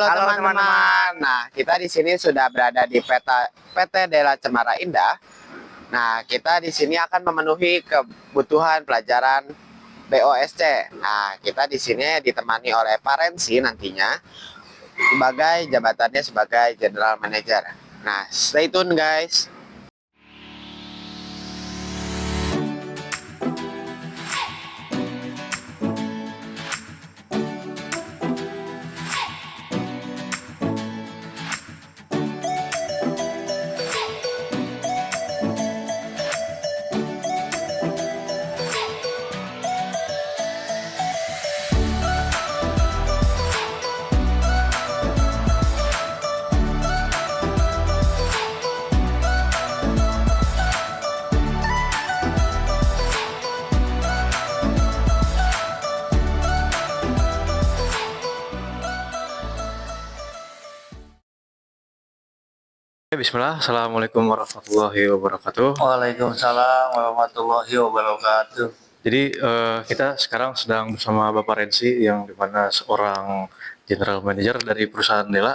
Halo teman-teman. Nah, kita di sini sudah berada di PT Della Cemara Indah. Nah, kita di sini akan memenuhi kebutuhan pelajaran BOSC. Nah, kita di sini ditemani oleh Pak Rensi nantinya sebagai jabatannya sebagai General Manager. Nah, stay tune guys. Bismillah, Assalamualaikum warahmatullahi wabarakatuh. Waalaikumsalam warahmatullahi wabarakatuh. Jadi kita sekarang sedang bersama Bapak Rensi yang dimana seorang General Manager dari perusahaan Della.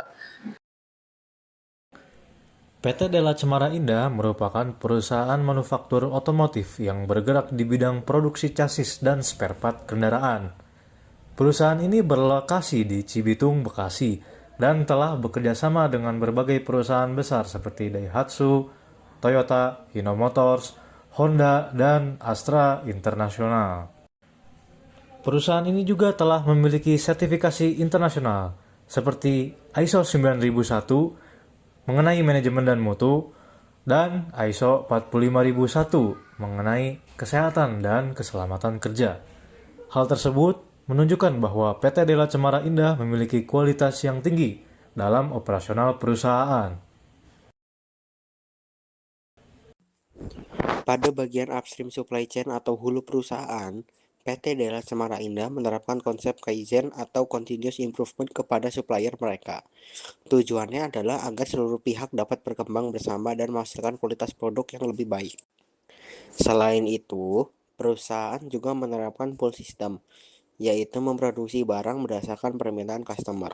PT Della Cemara Indah merupakan perusahaan manufaktur otomotif yang bergerak di bidang produksi chassis dan spare part kendaraan. Perusahaan ini berlokasi di Cibitung, Bekasi, dan telah bekerja sama dengan berbagai perusahaan besar seperti Daihatsu, Toyota, Hino Motors, Honda, dan Astra Internasional. Perusahaan ini juga telah memiliki sertifikasi internasional seperti ISO 9001 mengenai manajemen dan mutu, dan ISO 45001 mengenai kesehatan dan keselamatan kerja. Hal tersebut menunjukkan bahwa PT Della Cemara Indah memiliki kualitas yang tinggi dalam operasional perusahaan. Pada bagian upstream supply chain atau hulu perusahaan, PT Della Cemara Indah menerapkan konsep Kaizen atau Continuous Improvement kepada supplier mereka. Tujuannya adalah agar seluruh pihak dapat berkembang bersama dan menghasilkan kualitas produk yang lebih baik. Selain itu, perusahaan juga menerapkan pull system, yaitu memproduksi barang berdasarkan permintaan customer.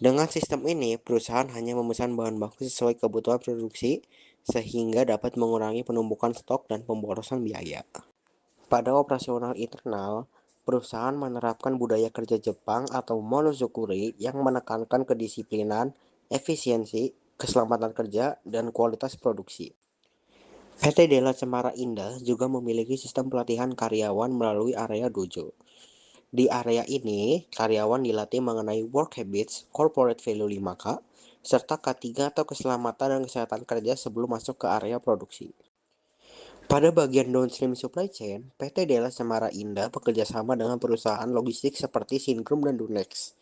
Dengan sistem ini, perusahaan hanya memesan bahan baku sesuai kebutuhan produksi, sehingga dapat mengurangi penumpukan stok dan pemborosan biaya. Pada operasional internal, perusahaan menerapkan budaya kerja Jepang atau monozukuri yang menekankan kedisiplinan, efisiensi, keselamatan kerja, dan kualitas produksi. PT Della Cemara Indah juga memiliki sistem pelatihan karyawan melalui area dojo. Di area ini, karyawan dilatih mengenai work habits, corporate value 5K, serta K3 atau keselamatan dan kesehatan kerja sebelum masuk ke area produksi. Pada bagian downstream supply chain, PT Della Cemara Indah bekerja sama dengan perusahaan logistik seperti Syncrum dan Dunex.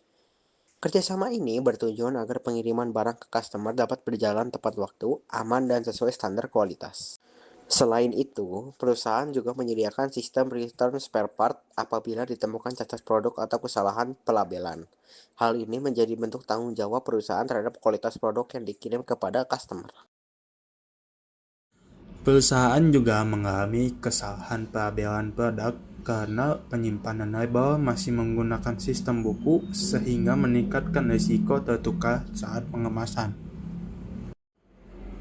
Kerjasama ini bertujuan agar pengiriman barang ke customer dapat berjalan tepat waktu, aman, dan sesuai standar kualitas. Selain itu, perusahaan juga menyediakan sistem return spare part apabila ditemukan cacat produk atau kesalahan pelabelan. Hal ini menjadi bentuk tanggung jawab perusahaan terhadap kualitas produk yang dikirim kepada customer. Perusahaan juga mengalami kesalahan pelabelan produk karena penyimpanan label masih menggunakan sistem buku sehingga meningkatkan risiko tertukar saat pengemasan.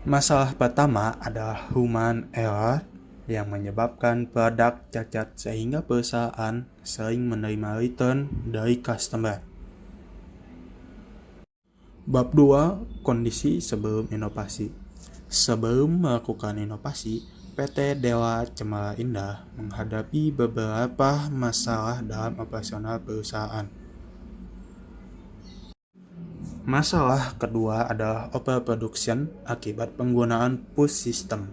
Masalah pertama adalah human error yang menyebabkan produk cacat sehingga perusahaan sering menerima return dari customer. Bab 2. Kondisi sebelum inovasi. Sebelum melakukan inovasi, PT Della Cemara Indah menghadapi beberapa masalah dalam operasional perusahaan. Masalah kedua adalah overproduction akibat penggunaan push system.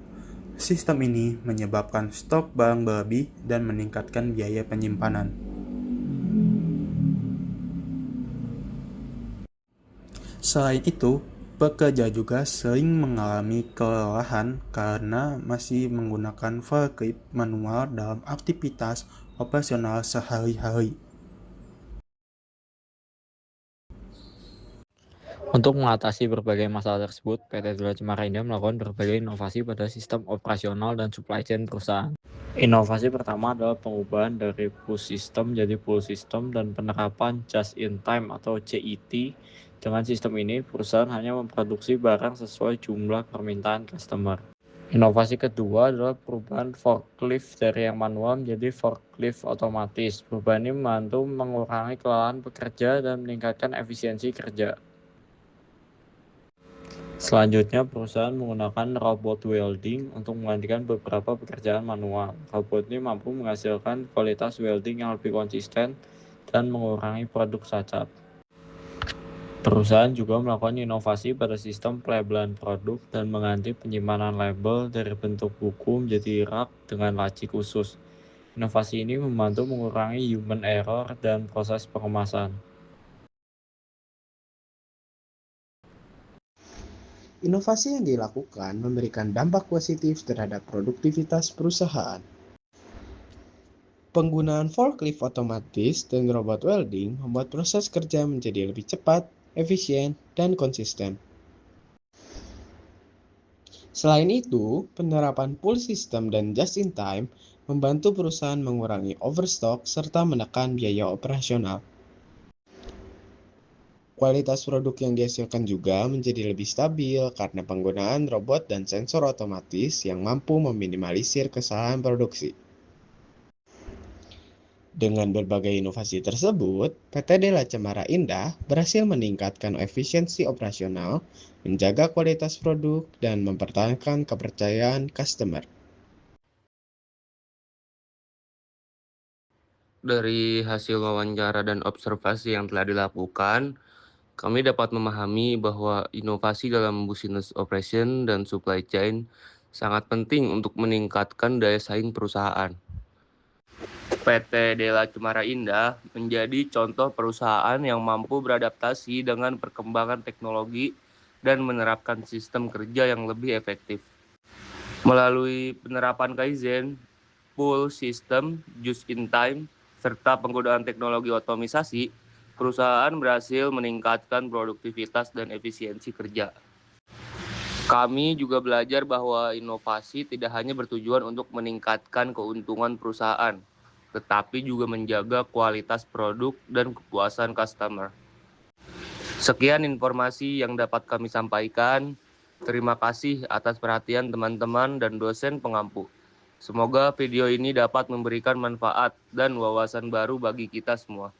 Sistem ini menyebabkan stok barang berlebih dan meningkatkan biaya penyimpanan. Selain itu, pekerja juga sering mengalami kelelahan karena masih menggunakan forklift manual dalam aktivitas operasional sehari-hari. Untuk mengatasi berbagai masalah tersebut, PT Dela Cemara Indah melakukan berbagai inovasi pada sistem operasional dan supply chain perusahaan. Inovasi pertama adalah pengubahan dari push system jadi pull system dan penerapan just in time atau JIT. Dengan sistem ini, perusahaan hanya memproduksi barang sesuai jumlah permintaan customer. Inovasi kedua adalah perubahan forklift dari yang manual menjadi forklift otomatis. Perubahan ini membantu mengurangi kelelahan pekerja dan meningkatkan efisiensi kerja. Selanjutnya, perusahaan menggunakan robot welding untuk menggantikan beberapa pekerjaan manual. Robot ini mampu menghasilkan kualitas welding yang lebih konsisten dan mengurangi produk cacat. Perusahaan juga melakukan inovasi pada sistem pelabelan produk dan mengganti penyimpanan label dari bentuk buku menjadi rak dengan laci khusus. Inovasi ini membantu mengurangi human error dan proses pengemasan. Inovasi yang dilakukan memberikan dampak positif terhadap produktivitas perusahaan. Penggunaan forklift otomatis dan robot welding membuat proses kerja menjadi lebih cepat, efisien, dan konsisten. Selain itu, penerapan pull system dan just in time membantu perusahaan mengurangi overstock serta menekan biaya operasional. Kualitas produk yang dihasilkan juga menjadi lebih stabil karena penggunaan robot dan sensor otomatis yang mampu meminimalisir kesalahan produksi. Dengan berbagai inovasi tersebut, PT Dela Cemara Indah berhasil meningkatkan efisiensi operasional, menjaga kualitas produk, dan mempertahankan kepercayaan customer. Dari hasil wawancara dan observasi yang telah dilakukan, kami dapat memahami bahwa inovasi dalam business operation dan supply chain sangat penting untuk meningkatkan daya saing perusahaan. PT Dela Cemara Indah menjadi contoh perusahaan yang mampu beradaptasi dengan perkembangan teknologi dan menerapkan sistem kerja yang lebih efektif. Melalui penerapan Kaizen, pull system, just in time, serta penggunaan teknologi otomisasi, perusahaan berhasil meningkatkan produktivitas dan efisiensi kerja. Kami juga belajar bahwa inovasi tidak hanya bertujuan untuk meningkatkan keuntungan perusahaan, tetapi juga menjaga kualitas produk dan kepuasan customer. Sekian informasi yang dapat kami sampaikan. Terima kasih atas perhatian teman-teman dan dosen pengampu. Semoga video ini dapat memberikan manfaat dan wawasan baru bagi kita semua.